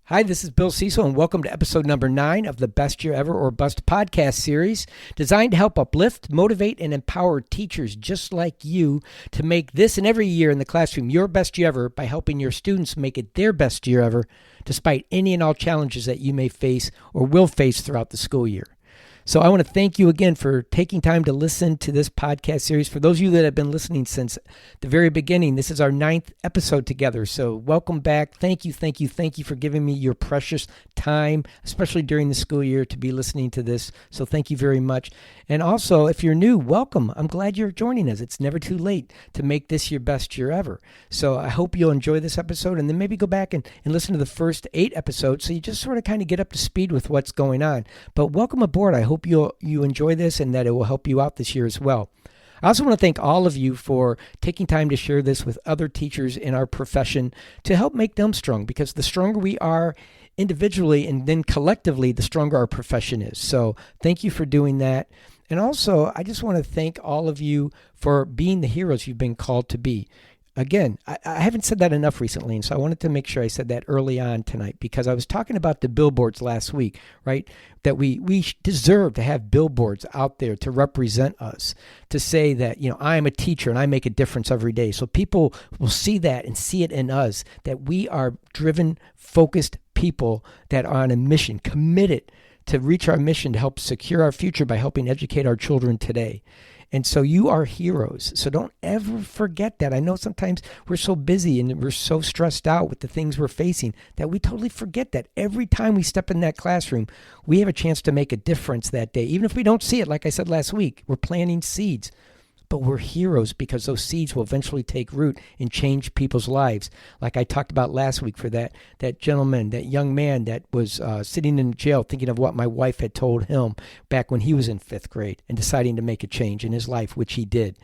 Hi, this is Bill Cecil, and welcome to episode number 9 of the Best Year Ever or Bust podcast series, designed to help uplift, motivate, and empower teachers just like you to make this and every year in the classroom your best year ever by helping your students make it their best year ever, despite any and all challenges that you may face or will face throughout the school year. So I want to thank you again for taking time to listen to this podcast series. For those of you that have been listening since the very beginning, this is our 9th episode together. So welcome back. Thank you for giving me your precious time, especially during the school year, to be listening to this. So thank you very much. And also, if you're new, welcome. I'm glad you're joining us. It's never too late to make this your best year ever. So I hope you'll enjoy this episode and then maybe go back and listen to the first 8 episodes so you just sort of kind of get up to speed with what's going on. But welcome aboard. I hope you enjoy this and that it will help you out this year as well. I also want to thank all of you for taking time to share this with other teachers in our profession to help make them strong, because the stronger we are individually and then collectively, the stronger our profession is. So thank you for doing that. And also, I just want to thank all of you for being the heroes you've been called to be. Again, I haven't said that enough recently, and so I wanted to make sure I said that early on tonight, because I was talking about the billboards last week, right? That we deserve to have billboards out there to represent us, to say that, I am a teacher and I make a difference every day. So people will see that and see it in us, that we are driven, focused people that are on a mission, committed to reach our mission to help secure our future by helping educate our children today. And so you are heroes. So don't ever forget that. I know sometimes we're so busy and we're so stressed out with the things we're facing that we totally forget that every time we step in that classroom, we have a chance to make a difference that day. Even if we don't see it, like I said last week, we're planting seeds. But we're heroes because those seeds will eventually take root and change people's lives. Like I talked about last week for that gentleman, that young man that was sitting in jail thinking of what my wife had told him back when he was in 5th grade and deciding to make a change in his life, which he did.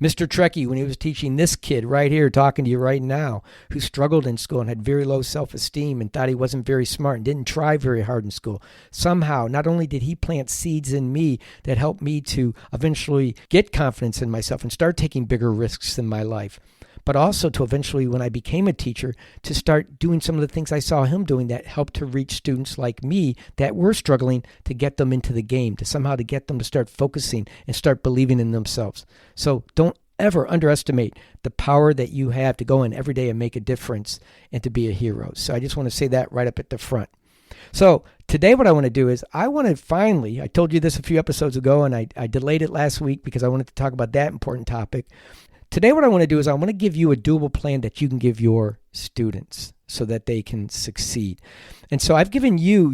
Mr. Trekkie, when he was teaching this kid right here, talking to you right now, who struggled in school and had very low self-esteem and thought he wasn't very smart and didn't try very hard in school. Somehow, not only did he plant seeds in me that helped me to eventually get confidence in myself and start taking bigger risks in my life, but also to eventually, when I became a teacher, to start doing some of the things I saw him doing that helped to reach students like me that were struggling, to get them into the game, to somehow to get them to start focusing and start believing in themselves. So don't ever underestimate the power that you have to go in every day and make a difference and to be a hero. So I just want to say that right up at the front. So today what I want to do is I told you this a few episodes ago and I delayed it last week because I wanted to talk about that important topic. Today what I want to do is I want to give you a doable plan that you can give your students so that they can succeed. And so I've given you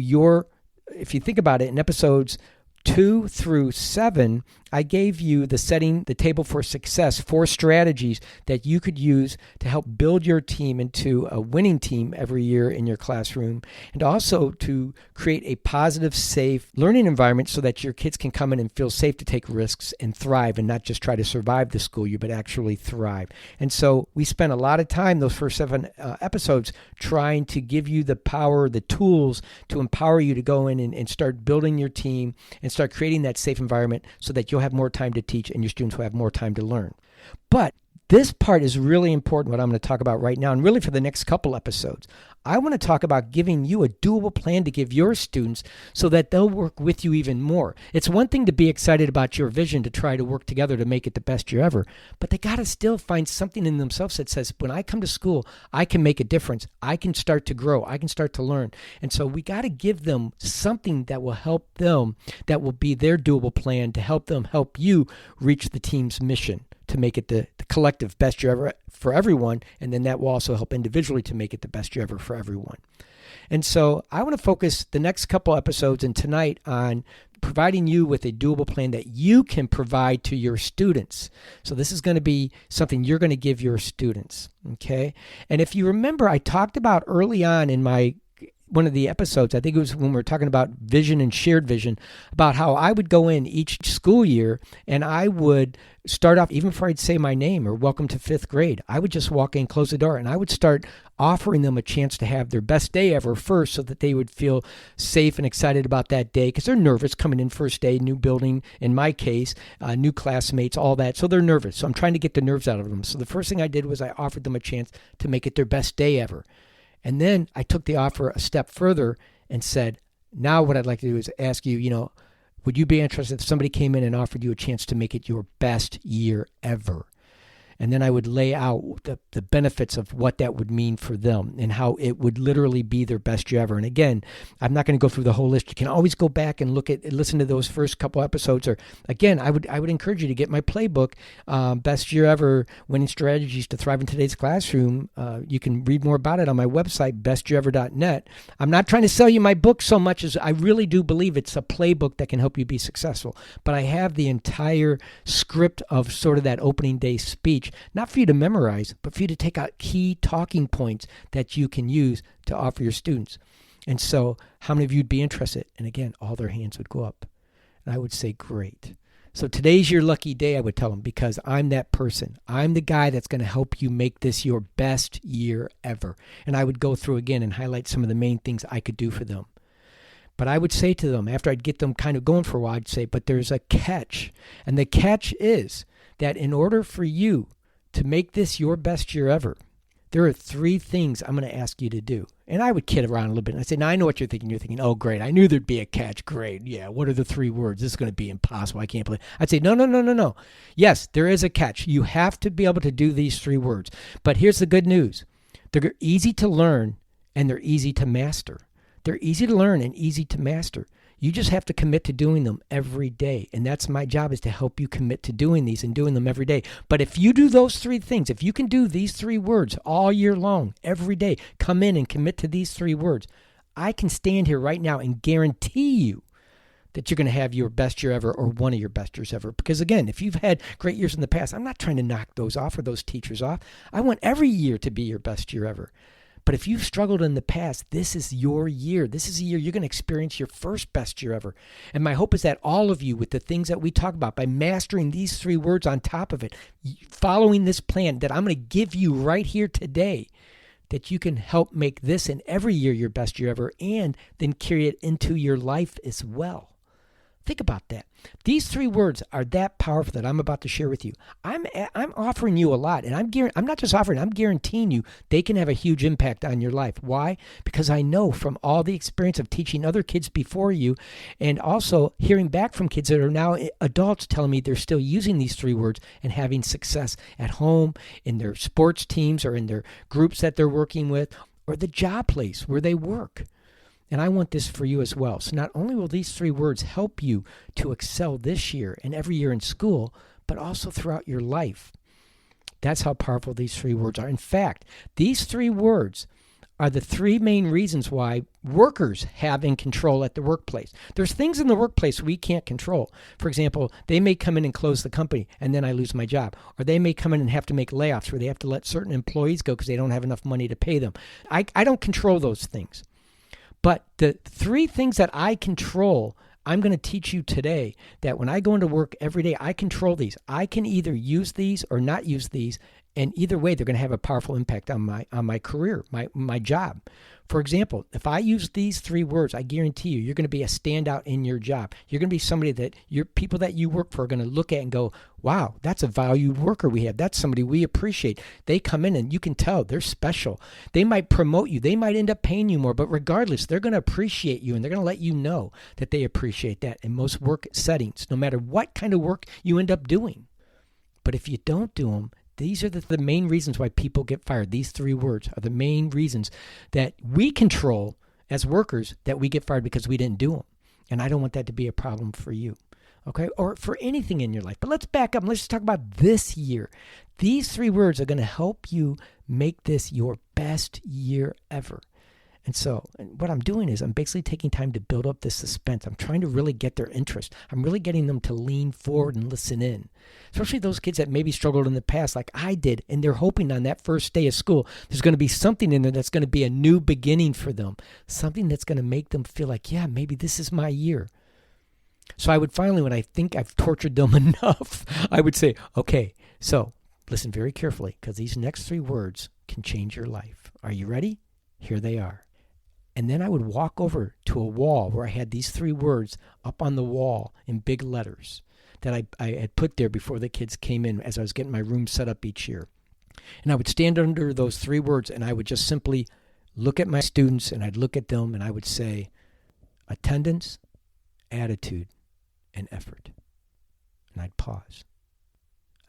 if you think about it, in episodes 2 through 7, I gave you the setting the table for success, 4 strategies that you could use to help build your team into a winning team every year in your classroom, and also to create a positive, safe learning environment so that your kids can come in and feel safe to take risks and thrive and not just try to survive the school year, but actually thrive. And so we spent a lot of time, those first 7 episodes, trying to give you the power, the tools to empower you to go in and start building your team and start creating that safe environment so that you'll have more time to teach and your students will have more time to learn. But this part is really important, what I'm going to talk about right now, and really for the next couple episodes. I want to talk about giving you a doable plan to give your students so that they'll work with you even more. It's one thing to be excited about your vision to try to work together to make it the best year ever, but they got to still find something in themselves that says, when I come to school, I can make a difference. I can start to grow. I can start to learn. And so we got to give them something that will help them, that will be their doable plan to help them help you reach the team's mission, to make it the collective best year ever for everyone, and then that will also help individually to make it the best year ever for everyone. And so I want to focus the next couple episodes and tonight on providing you with a doable plan that you can provide to your students. So this is going to be something you're going to give your students, okay? And if you remember, I talked about early on in one of the episodes, I think it was when we were talking about vision and shared vision, about how I would go in each school year and I would start off, even before I'd say my name or welcome to 5th grade, I would just walk in, close the door, and I would start offering them a chance to have their best day ever first so that they would feel safe and excited about that day, because they're nervous coming in first day, new building, in my case, new classmates, all that. So they're nervous. So I'm trying to get the nerves out of them. So the first thing I did was I offered them a chance to make it their best day ever. And then I took the offer a step further and said, now what I'd like to do is ask you, would you be interested if somebody came in and offered you a chance to make it your best year ever? And then I would lay out the benefits of what that would mean for them and how it would literally be their best year ever. And again, I'm not going to go through the whole list. You can always go back and listen to those first couple episodes. Or again, I would encourage you to get my playbook, Best Year Ever, Winning Strategies to Thrive in Today's Classroom. You can read more about it on my website, bestyearever.net. I'm not trying to sell you my book so much as I really do believe it's a playbook that can help you be successful. But I have the entire script of sort of that opening day speech, not for you to memorize, but for you to take out key talking points that you can use to offer your students. And so how many of you would be interested? And again, all their hands would go up. And I would say, great. So today's your lucky day, I would tell them, because I'm that person. I'm the guy that's going to help you make this your best year ever. And I would go through again and highlight some of the main things I could do for them. But I would say to them, after I'd get them kind of going for a while, I'd say, but there's a catch. And the catch is that in order for you to make this your best year ever, there are 3 things I'm going to ask you to do. And I would kid around a little bit. And I say, now I know what you're thinking. You're thinking, oh, great. I knew there'd be a catch. Great. Yeah. What are the 3 words? This is going to be impossible. I can't believe. I'd say, no. Yes, there is a catch. You have to be able to do these 3 words. But here's the good news. They're easy to learn and they're easy to master. They're easy to learn and easy to master. You just have to commit to doing them every day. And that's my job, is to help you commit to doing these and doing them every day. But if you do those 3 things, if you can do these 3 words all year long, every day, come in and commit to these 3 words, I can stand here right now and guarantee you that you're going to have your best year ever, or one of your best years ever. Because again, if you've had great years in the past, I'm not trying to knock those off or those teachers off. I want every year to be your best year ever. But if you've struggled in the past, this is your year. This is a year you're going to experience your first best year ever. And my hope is that all of you, with the things that we talk about, by mastering these 3 words on top of it, following this plan that I'm going to give you right here today, that you can help make this and every year your best year ever, and then carry it into your life as well. Think about that. These 3 words are that powerful that I'm about to share with you. I'm offering you a lot, and I'm not just offering, I'm guaranteeing you they can have a huge impact on your life. Why? Because I know from all the experience of teaching other kids before you, and also hearing back from kids that are now adults telling me they're still using these 3 words and having success at home, in their sports teams, or in their groups that they're working with, or the job place where they work. And I want this for you as well. So not only will these 3 words help you to excel this year and every year in school, but also throughout your life. That's how powerful these 3 words are. In fact, these 3 words are the 3 main reasons why workers have in control at the workplace. There's things in the workplace we can't control. For example, they may come in and close the company and then I lose my job. Or they may come in and have to make layoffs where they have to let certain employees go because they don't have enough money to pay them. I don't control those things. But the 3 things that I control, I'm going to teach you today, that when I go into work every day, I control these. I can either use these or not use these, and either way, they're going to have a powerful impact on my career, my job. For example, if I use these 3 words, I guarantee you're going to be a standout in your job. You're going to be somebody that your people that you work for are going to look at and go, wow, that's a valued worker we have. That's somebody we appreciate. They come in and you can tell they're special. They might promote you. They might end up paying you more, but regardless, they're going to appreciate you and they're going to let you know that they appreciate that in most work settings, no matter what kind of work you end up doing. But if you don't do them, these are the main reasons why people get fired. These 3 words are the main reasons that we control as workers, that we get fired because we didn't do them. And I don't want that to be a problem for you, okay, or for anything in your life. But let's back up and let's just talk about this year. These 3 words are going to help you make this your best year ever. And so what I'm doing is I'm basically taking time to build up this suspense. I'm trying to really get their interest. I'm really getting them to lean forward and listen in. Especially those kids that maybe struggled in the past like I did, and they're hoping on that first day of school, there's going to be something in there that's going to be a new beginning for them. Something that's going to make them feel like, yeah, maybe this is my year. So I would finally, when I think I've tortured them enough, I would say, okay, so listen very carefully, because these next 3 words can change your life. Are you ready? Here they are. And then I would walk over to a wall where I had these 3 words up on the wall in big letters that I had put there before the kids came in as I was getting my room set up each year. And I would stand under those 3 words and I would just simply look at my students and I'd look at them and I would say, attendance, attitude, and effort. And I'd pause.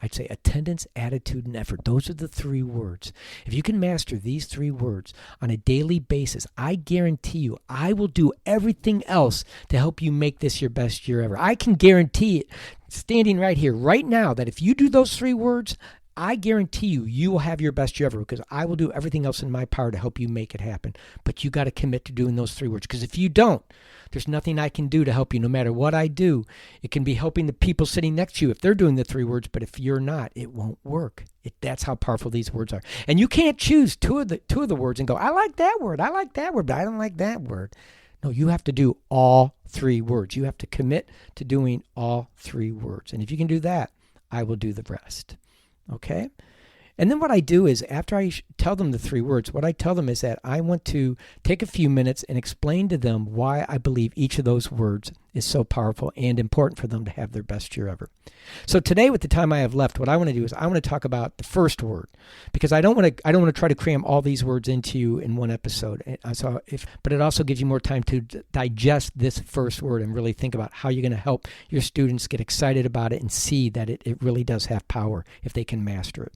I'd say attendance, attitude, and effort. Those are the 3 words. If you can master these 3 words on a daily basis, I guarantee you I will do everything else to help you make this your best year ever. I can guarantee it, standing right here, right now, that if you do those 3 words, I guarantee you will have your best year ever, because I will do everything else in my power to help you make it happen. But you got to commit to doing those 3 words, because if you don't, there's nothing I can do to help you. No matter what I do, it can be helping the people sitting next to you if they're doing the 3 words, but if you're not, it won't work. That's how powerful these words are. And you can't choose two of the words and go, I like that word, but I don't like that word. No, you have to do all 3 words. You have to commit to doing all 3 words. And if you can do that, I will do the rest. Okay? And then what I do is, after I tell them the 3 words, what I tell them is that I want to take a few minutes and explain to them why I believe each of those words is so powerful and important for them to have their best year ever. So today, with the time I have left, what I want to do is I want to talk about the first word, because I don't want to try to cram all these words into you in one episode. But it also gives you more time to digest this first word and really think about how you're going to help your students get excited about it and see that it really does have power if they can master it.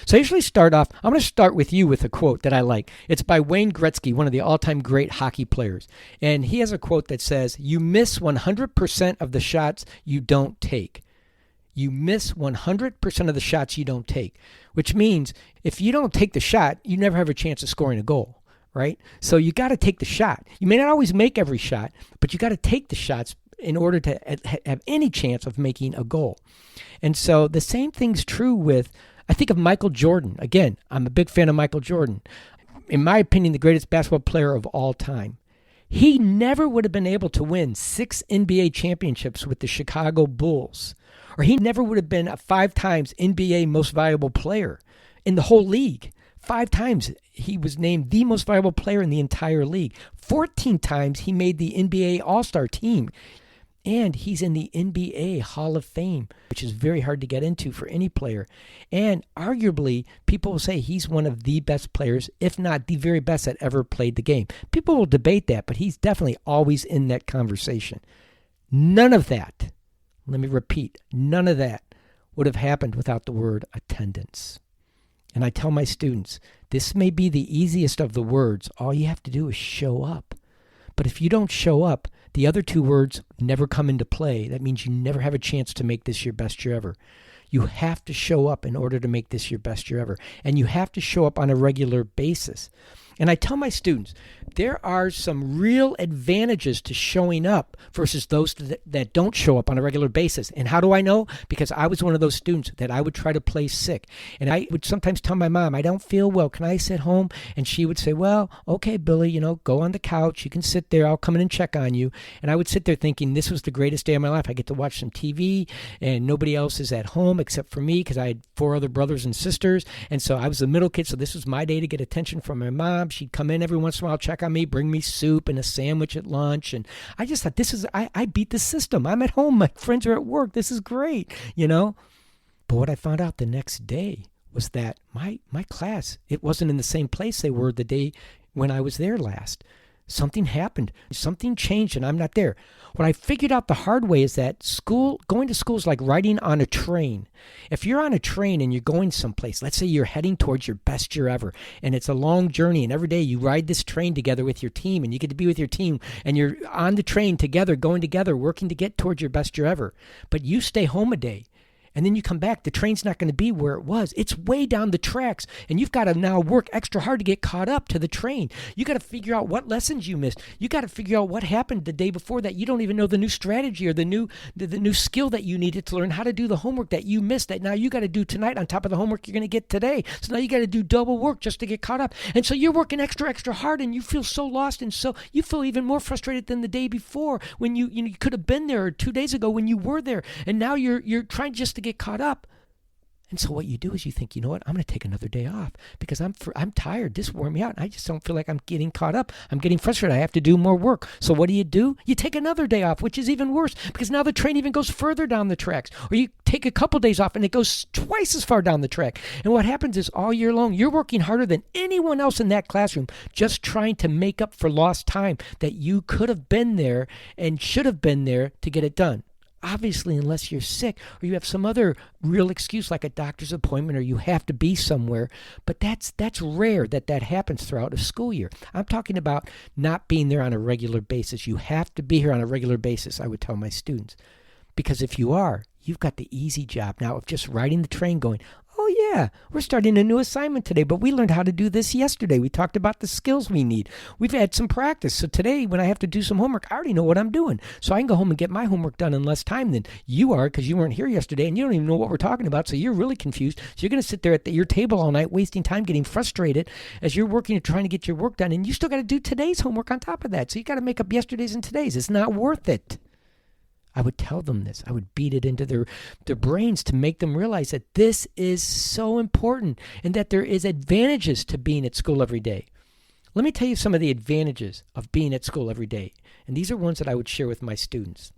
So I usually start off, I'm going to start with you with a quote that I like. It's by Wayne Gretzky, one of the all-time great hockey players. And he has a quote that says, you miss 100% of the shots you don't take. You miss 100% of the shots you don't take, which means if you don't take the shot, you never have a chance of scoring a goal, right? So you got to take the shot. You may not always make every shot, but you got to take the shots in order to have any chance of making a goal. And so the same thing's true with, I think of Michael Jordan. Again, I'm a big fan of Michael Jordan. In my opinion, the greatest basketball player of all time. He never would have been able to win 6 NBA championships with the Chicago Bulls, or he never would have been a 5 times NBA most valuable player in the whole league. 5 times he was named the most valuable player in the entire league. 14 times he made the NBA All-Star team. And he's in the NBA Hall of Fame, which is very hard to get into for any player. And arguably, people will say he's one of the best players, if not the very best that ever played the game. People will debate that, but he's definitely always in that conversation. None of that, let me repeat, none of that would have happened without the word attendance. And I tell my students, this may be the easiest of the words. All you have to do is show up. But if you don't show up, the other 2 words never come into play. That means you never have a chance to make this your best year ever. You have to show up in order to make this your best year ever. And you have to show up on a regular basis. And I tell my students, there are some real advantages to showing up versus those that don't show up on a regular basis. And how do I know? Because I was one of those students that I would try to play sick. And I would sometimes tell my mom, I don't feel well. Can I sit home? And she would say, well, okay, Billy, go on the couch. You can sit there. I'll come in and check on you. And I would sit there thinking, this was the greatest day of my life. I get to watch some TV and nobody else is at home except for me, because I had 4 other brothers and sisters. And so I was the middle kid. So this was my day to get attention from my mom. She'd come in every once in a while, check on me, bring me soup and a sandwich at lunch. And I just thought, I beat the system. I'm at home. My friends are at work. This is great, But what I found out the next day was that my class, it wasn't in the same place they were the day when I was there last. Something happened. Something changed and I'm not there. What I figured out the hard way is that going to school is like riding on a train. If you're on a train and you're going someplace, let's say you're heading towards your best year ever, and it's a long journey, and every day you ride this train together with your team, and you get to be with your team, and you're on the train together, going together, working to get towards your best year ever. But you stay home a day. And then you come back, the train's not going to be where it was. It's way down the tracks, and you've got to now work extra hard to get caught up to the train. You got to figure out what lessons you missed. You got to figure out what happened the day before that. You don't even know the new strategy or the new skill that you needed to learn how to do the homework that you missed that now you got to do tonight on top of the homework you're going to get today. So now you got to do double work just to get caught up. And so you're working extra hard, and you feel so lost, and so you feel even more frustrated than the day before when you could have been there, or 2 days ago when you were there, and now you're trying just to get caught up. And so what you do is you think, you know what, I'm going to take another day off because I'm tired. This wore me out. And I just don't feel like I'm getting caught up. I'm getting frustrated. I have to do more work. So what do? You take another day off, which is even worse because now the train even goes further down the tracks. Or you take a couple days off and it goes twice as far down the track. And what happens is all year long, you're working harder than anyone else in that classroom just trying to make up for lost time that you could have been there and should have been there to get it done. Obviously, unless you're sick or you have some other real excuse like a doctor's appointment or you have to be somewhere. But that's rare that happens throughout a school year. I'm talking about not being there on a regular basis. You have to be here on a regular basis, I would tell my students. Because if you are, you've got the easy job now of just riding the train going, oh yeah, we're starting a new assignment today, but we learned how to do this yesterday. We talked about the skills we need. We've had some practice. So today when I have to do some homework, I already know what I'm doing. So I can go home and get my homework done in less time than you are because you weren't here yesterday and you don't even know what we're talking about. So you're really confused. So you're going to sit there at your table all night wasting time getting frustrated as you're working and trying to get your work done. And you still got to do today's homework on top of that. So you got to make up yesterday's and today's. It's not worth it. I would tell them this. I would beat it into their brains to make them realize that this is so important and that there is advantages to being at school every day. Let me tell you some of the advantages of being at school every day. And these are ones that I would share with my students.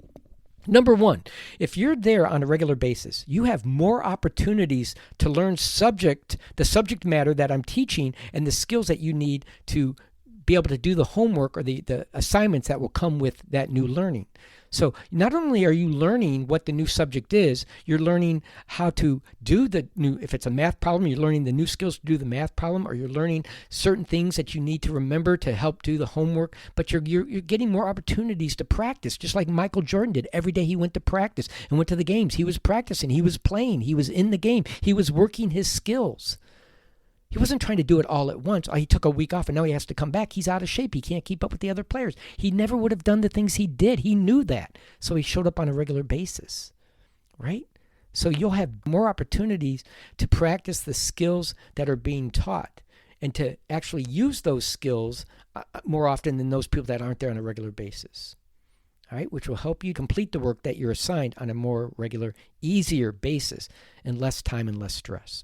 Number one, if you're there on a regular basis, you have more opportunities to learn the subject matter that I'm teaching and the skills that you need to be able to do the homework or the assignments that will come with that new learning. So not only are you learning what the new subject is, you're learning how to do if it's a math problem, you're learning the new skills to do the math problem, or you're learning certain things that you need to remember to help do the homework, but you're getting more opportunities to practice, just like Michael Jordan did. Every day he went to practice and went to the games. He was practicing, he was playing, he was in the game, he was working his skills. He wasn't trying to do it all at once. He took a week off and now he has to come back. He's out of shape. He can't keep up with the other players. He never would have done the things he did. He knew that. So he showed up on a regular basis, right? So you'll have more opportunities to practice the skills that are being taught and to actually use those skills more often than those people that aren't there on a regular basis. All right, which will help you complete the work that you're assigned on a more regular, easier basis and less time and less stress.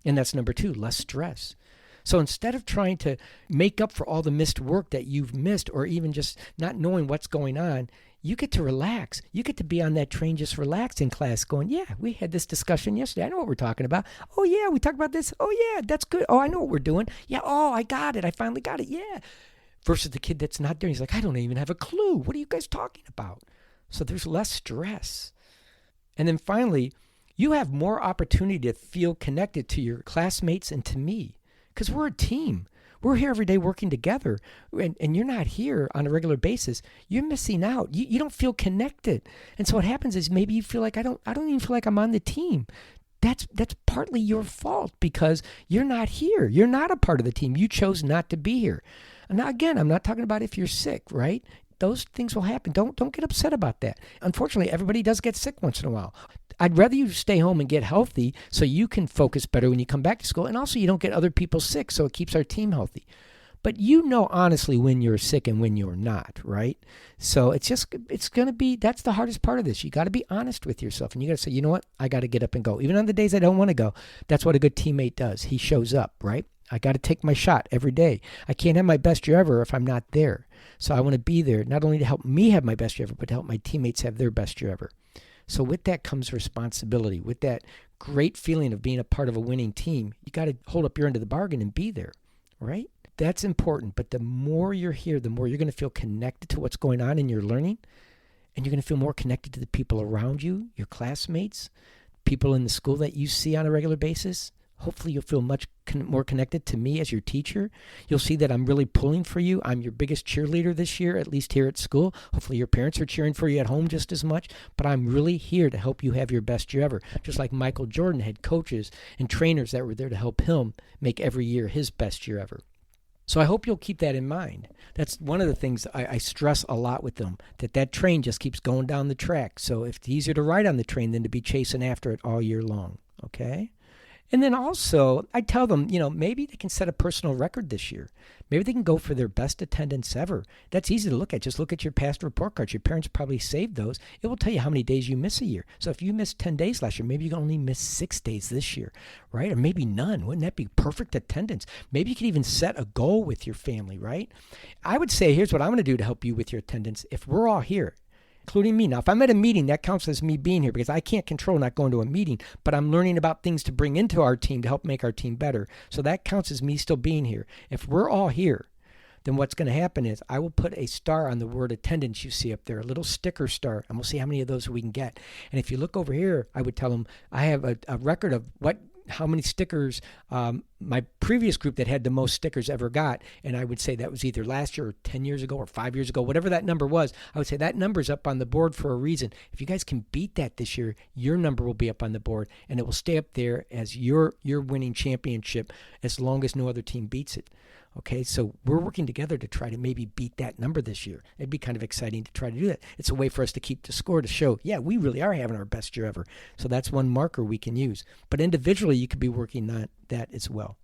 And that's number two, less stress. So instead of trying to make up for all the missed work that you've missed or even just not knowing what's going on, you get to relax. You get to be on that train just relaxed in class going, yeah, we had this discussion yesterday. I know what we're talking about. Oh, yeah, we talked about this. Oh, yeah, that's good. Oh, I know what we're doing. Yeah, oh, I got it. I finally got it. Yeah. Versus the kid that's not there. He's like, I don't even have a clue. What are you guys talking about? So there's less stress. And then finally, you have more opportunity to feel connected to your classmates and to me because we're a team. We're here every day working together, and you're not here on a regular basis. You're missing out. You don't feel connected. And so what happens is maybe you feel like I don't even feel like I'm on the team. That's partly your fault because you're not here. You're not a part of the team. You chose not to be here. And now, again, I'm not talking about if you're sick, right? Those things will happen. Don't get upset about that. Unfortunately, everybody does get sick once in a while. I'd rather you stay home and get healthy so you can focus better when you come back to school. And also you don't get other people sick, so it keeps our team healthy. But you know honestly when you're sick and when you're not, right? So it's going to be, that's the hardest part of this. You got to be honest with yourself. And you got to say, you know what? I got to get up and go. Even on the days I don't want to go. That's what a good teammate does. He shows up, right? I got to take my shot every day. I can't have my best year ever if I'm not there. So I want to be there, not only to help me have my best year ever, but to help my teammates have their best year ever. So with that comes responsibility. With that great feeling of being a part of a winning team, you got to hold up your end of the bargain and be there, right? That's important. But the more you're here, the more you're going to feel connected to what's going on in your learning, and you're going to feel more connected to the people around you, your classmates, people in the school that you see on a regular basis. Hopefully you'll feel much more connected to me as your teacher. You'll see that I'm really pulling for you. I'm your biggest cheerleader this year, at least here at school. Hopefully your parents are cheering for you at home just as much, but I'm really here to help you have your best year ever. Just like Michael Jordan had coaches and trainers that were there to help him make every year his best year ever. So I hope you'll keep that in mind. That's one of the things I stress a lot with them, that train just keeps going down the track. So it's easier to ride on the train than to be chasing after it all year long, okay? And then also, I tell them, maybe they can set a personal record this year. Maybe they can go for their best attendance ever. That's easy to look at. Just look at your past report cards. Your parents probably saved those. It will tell you how many days you miss a year. So if you missed 10 days last year, maybe you can only miss 6 days this year, right? Or maybe none. Wouldn't that be perfect attendance? Maybe you could even set a goal with your family, right? I would say, here's what I'm going to do to help you with your attendance. If we're all here, including me. Now, if I'm at a meeting, that counts as me being here because I can't control not going to a meeting, but I'm learning about things to bring into our team to help make our team better. So that counts as me still being here. If we're all here, then what's going to happen is I will put a star on the word attendance you see up there, a little sticker star, and we'll see how many of those we can get. And if you look over here, I would tell them I have a record of how many stickers my previous group that had the most stickers ever got, and I would say that was either last year or 10 years ago or 5 years ago, whatever that number was. I would say that number's up on the board for a reason. If you guys can beat that this year, your number will be up on the board, and it will stay up there as your winning championship as long as no other team beats it. Okay, so we're working together to try to maybe beat that number this year. It'd be kind of exciting to try to do that. It's a way for us to keep the score to show, yeah, we really are having our best year ever. So that's one marker we can use. But individually, you could be working on that as well.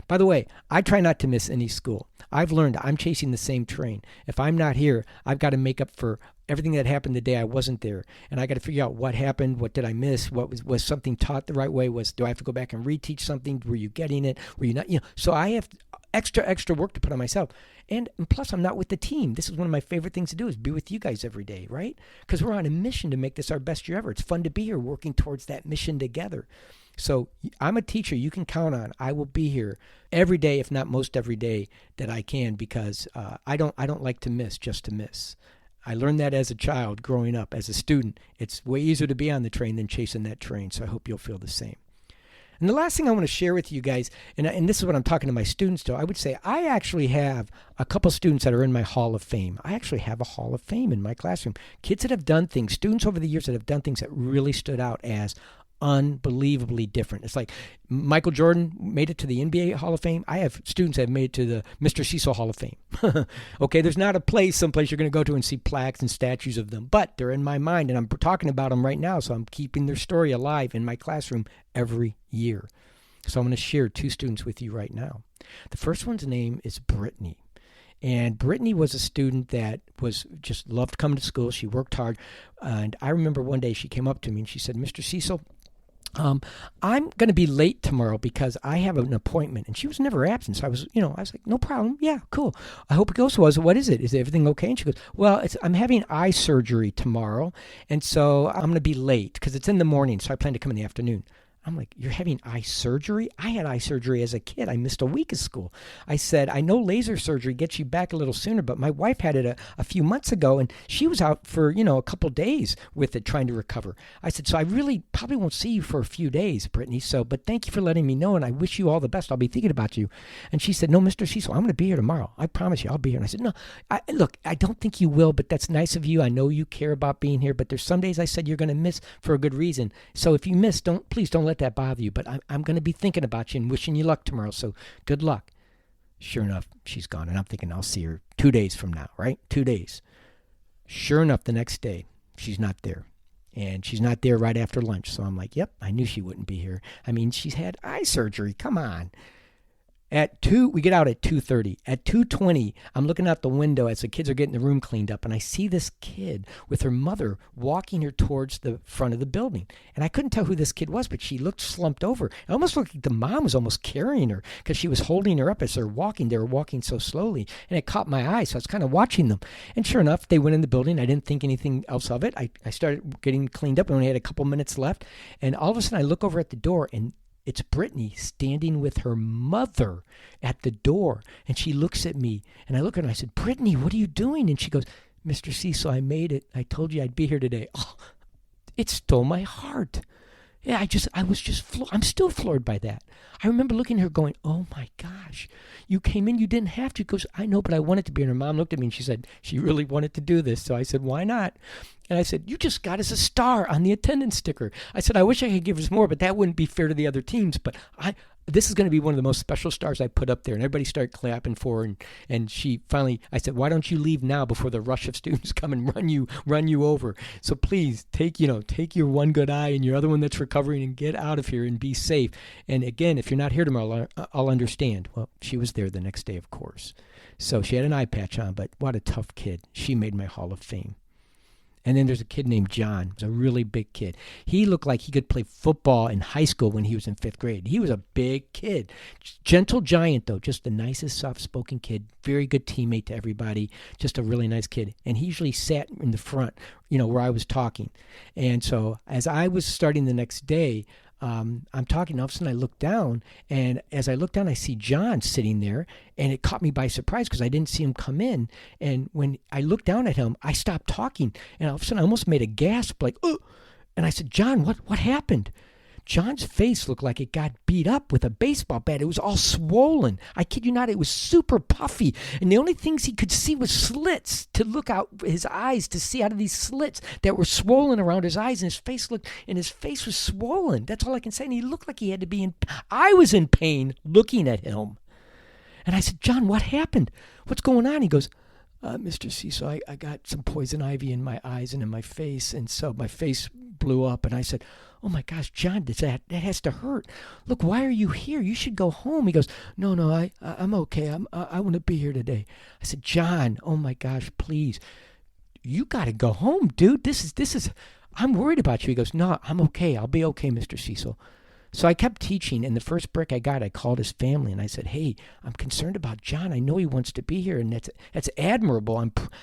By the way, I try not to miss any school. I've learned I'm chasing the same train. If I'm not here, I've got to make up for everything that happened the day I wasn't there. And I got to figure out what happened, what did I miss, what was something taught the right way, do I have to go back and reteach something, were you getting it, were you not, so I have extra work to put on myself. And plus, I'm not with the team. This is one of my favorite things to do is be with you guys every day, right? Because we're on a mission to make this our best year ever. It's fun to be here working towards that mission together. So I'm a teacher you can count on. I will be here every day, if not most every day that I can, because I don't like to miss just to miss. I learned that as a child growing up. As a student, it's way easier to be on the train than chasing that train. So I hope you'll feel the same. And the last thing I want to share with you guys, and this is what I'm talking to my students to, I would say I actually have a couple students that are in my Hall of Fame. I actually have a Hall of Fame in my classroom. Kids that have done things, students over the years that have done things that really stood out as unbelievably different. It's like Michael Jordan made it to the NBA Hall of Fame. I have students that have made it to the Mr. Cecil Hall of Fame. Okay, there's not someplace you're going to go to and see plaques and statues of them, but they're in my mind, and I'm talking about them right now, so I'm keeping their story alive in my classroom every year. So I'm going to share two students with you right now. The first one's name is Brittany. And Brittany was a student that was just loved coming to school. She worked hard. And I remember one day she came up to me and she said, Mr. Cecil, I'm going to be late tomorrow because I have an appointment. And she was never absent. So I was like, no problem. Yeah, cool. I hope it goes well. What is it? Is everything okay? And she goes, well, I'm having eye surgery tomorrow. And so I'm going to be late because it's in the morning. So I plan to come in the afternoon. I'm like, you're having eye surgery? I had eye surgery as a kid. I missed a week of school. I said, I know laser surgery gets you back a little sooner, but my wife had it a few months ago, and she was out for, a couple days with it trying to recover. I said, so I really probably won't see you for a few days, Brittany, but thank you for letting me know, and I wish you all the best. I'll be thinking about you. And she said, no, Mr. Cecil, I'm going to be here tomorrow. I promise you, I'll be here. And I said, no, look, I don't think you will, but that's nice of you. I know you care about being here, but there's some days I said you're going to miss for a good reason. So if you miss, please don't let that bother you. But I'm going to be thinking about you and wishing you luck tomorrow. So good luck. Sure enough, she's gone. And I'm thinking I'll see her 2 days from now, right? 2 days. Sure enough, the next day, she's not there. And she's not there right after lunch. So I'm like, yep, I knew she wouldn't be here. I mean, she's had eye surgery. Come on. We get out at 2:30. At 2:20, I'm looking out the window as the kids are getting the room cleaned up, and I see this kid with her mother walking her towards the front of the building. And I couldn't tell who this kid was, but she looked slumped over. It almost looked like the mom was almost carrying her because she was holding her up as they're walking. They were walking so slowly, and it caught my eye, so I was kind of watching them. And sure enough, they went in the building. I didn't think anything else of it. I started getting cleaned up. I only had a couple minutes left, and all of a sudden, I look over at the door, and it's Brittany standing with her mother at the door. And she looks at me, and I look at her, and I said, Brittany, what are you doing? And she goes, Mr. Cecil, I made it. I told you I'd be here today. Oh, it stole my heart. Yeah, I'm still floored by that. I remember looking at her going, oh my gosh, you came in, you didn't have to. She goes, I know, but I wanted to be. And her mom looked at me and she said, she really wanted to do this. So I said, why not? And I said, you just got us a star on the attendance sticker. I said, I wish I could give us more, but that wouldn't be fair to the other teams. But this is going to be one of the most special stars I put up there. And everybody started clapping for her. And she finally, I said, why don't you leave now before the rush of students come and run you over? So please take your one good eye and your other one that's recovering and get out of here and be safe. And again, if you're not here tomorrow, I'll understand. Well, she was there the next day, of course. So she had an eye patch on, but what a tough kid. She made my Hall of Fame. And then there's a kid named John. He was a really big kid. He looked like he could play football in high school when he was in 5th grade. He was a big kid. Gentle giant, though. Just the nicest, soft-spoken kid. Very good teammate to everybody. Just a really nice kid. And he usually sat in the front, where I was talking. And so as I was starting the next day, I'm talking, all of a sudden I look down, and as I look down, I see John sitting there, and it caught me by surprise because I didn't see him come in. And when I looked down at him, I stopped talking, and all of a sudden I almost made a gasp, like, oh! And I said, John, what happened? John's face looked like it got beat up with a baseball bat. It was all swollen. I kid you not, it was super puffy. And the only things he could see was slits to look out his eyes, to see out of these slits that were swollen around his eyes. And his face was swollen. That's all I can say. And he looked like he had to be I was in pain looking at him. And I said, John, what happened? What's going on? He goes, Mr. Cecil, I got some poison ivy in my eyes and in my face. And so my face blew up. And I said, oh my gosh, John, that has to hurt. Look, why are you here? You should go home. He goes, no, I'm okay. I want to be here today. I said, John, oh my gosh, please, you got to go home, dude. This is. I'm worried about you. He goes, no, I'm okay. I'll be okay, Mr. Cecil. So I kept teaching, and the first break I got, I called his family, and I said, hey, I'm concerned about John. I know he wants to be here, and that's admirable.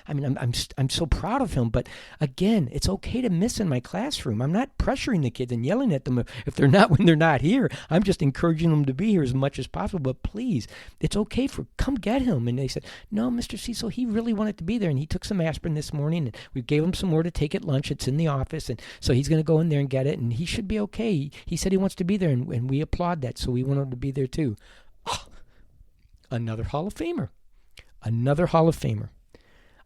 I'm so proud of him. But again, it's okay to miss in my classroom. I'm not pressuring the kids and yelling at them if they're not when they're not here. I'm just encouraging them to be here as much as possible. But please, it's okay come get him. And they said, no, Mr. Cecil, he really wanted to be there, and he took some aspirin this morning, and we gave him some more to take at lunch. It's in the office, and so he's going to go in there and get it, and he should be okay. He said he wants to be there, and we applaud that, so we want him to be there too. Oh, another Hall of Famer.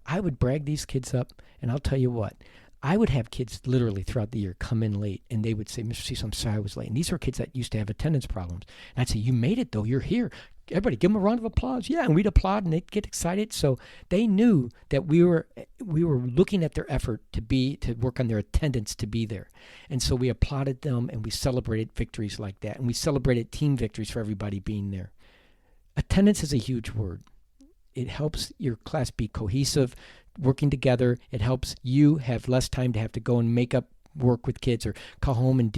I would brag these kids up, and I'll tell you what, I would have kids literally throughout the year come in late, and they would say, Mr. Cecil, I'm sorry I was late. And these were kids that used to have attendance problems. And I'd say, you made it, though. You're here. Everybody, give them a round of applause. Yeah, and we'd applaud, and they'd get excited. So they knew that we were looking at their effort to work on their attendance to be there. And so we applauded them, and we celebrated victories like that. And we celebrated team victories for everybody being there. Attendance is a huge word. It helps your class be cohesive, working together. It helps you have less time to have to go and make up work with kids or call home and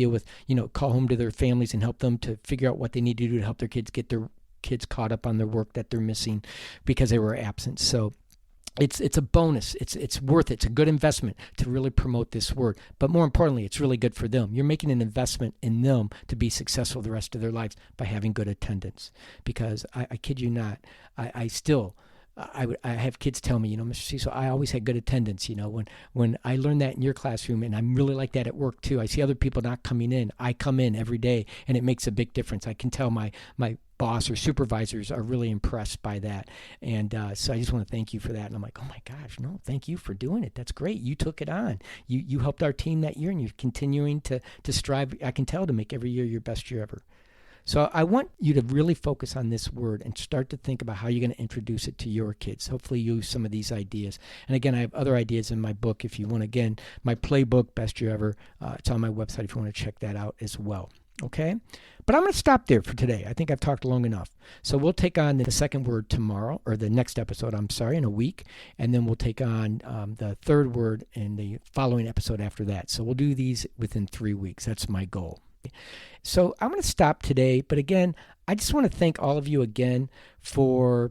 call home to their families and help them to figure out what they need to do to help their kids get their kids caught up on their work that they're missing because they were absent. So it's a bonus. It's worth it. It's a good investment to really promote this word. But more importantly, it's really good for them. You're making an investment in them to be successful the rest of their lives by having good attendance. Because I kid you not, I have kids tell me, Mr. Cecil, I always had good attendance. When I learned that in your classroom, and I'm really like that at work too. I see other people not coming in. I come in every day, and it makes a big difference. I can tell my boss or supervisors are really impressed by that. And so I just want to thank you for that. And I'm like, oh my gosh, no, thank you for doing it. That's great. You took it on. You helped our team that year, and you're continuing to strive, I can tell, to make every year your best year ever. So I want you to really focus on this word and start to think about how you're going to introduce it to your kids. Hopefully use some of these ideas. And again, I have other ideas in my book. If you want, again, my playbook, Best Year Ever, it's on my website if you want to check that out as well. Okay? But I'm going to stop there for today. I think I've talked long enough. So we'll take on the second word tomorrow, or the next episode, in a week. And then we'll take on the third word in the following episode after that. So we'll do these within 3 weeks. That's my goal. So I'm going to stop today. But again, I just want to thank all of you again for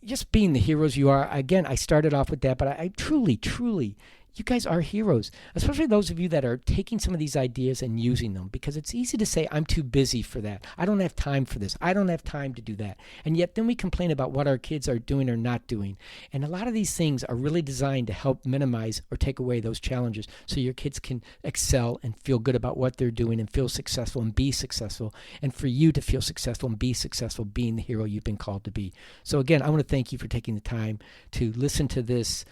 just being the heroes you are. Again, I started off with that, but I truly, you guys are heroes, especially those of you that are taking some of these ideas and using them, because it's easy to say, I'm too busy for that. I don't have time for this. I don't have time to do that. And yet then we complain about what our kids are doing or not doing. And a lot of these things are really designed to help minimize or take away those challenges so your kids can excel and feel good about what they're doing and feel successful and be successful. And for you to feel successful and be successful being the hero you've been called to be. So again, I want to thank you for taking the time to listen to this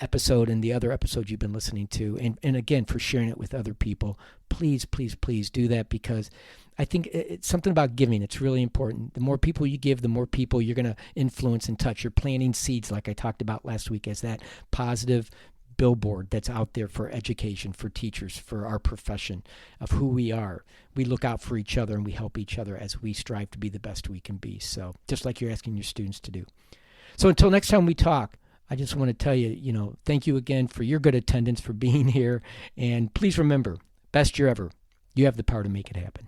episode and the other episodes you've been listening to. And again, for sharing it with other people. Please, please, please do that, because I think it's something about giving. It's really important. The more people you give, the more people you're going to influence and touch. You're planting seeds, like I talked about last week, as that positive billboard that's out there for education, for teachers, for our profession, of who we are. We look out for each other and we help each other as we strive to be the best we can be. So just like you're asking your students to do. So until next time we talk, I just want to tell you, thank you again for your good attendance, for being here. And please remember, best year ever. You have the power to make it happen.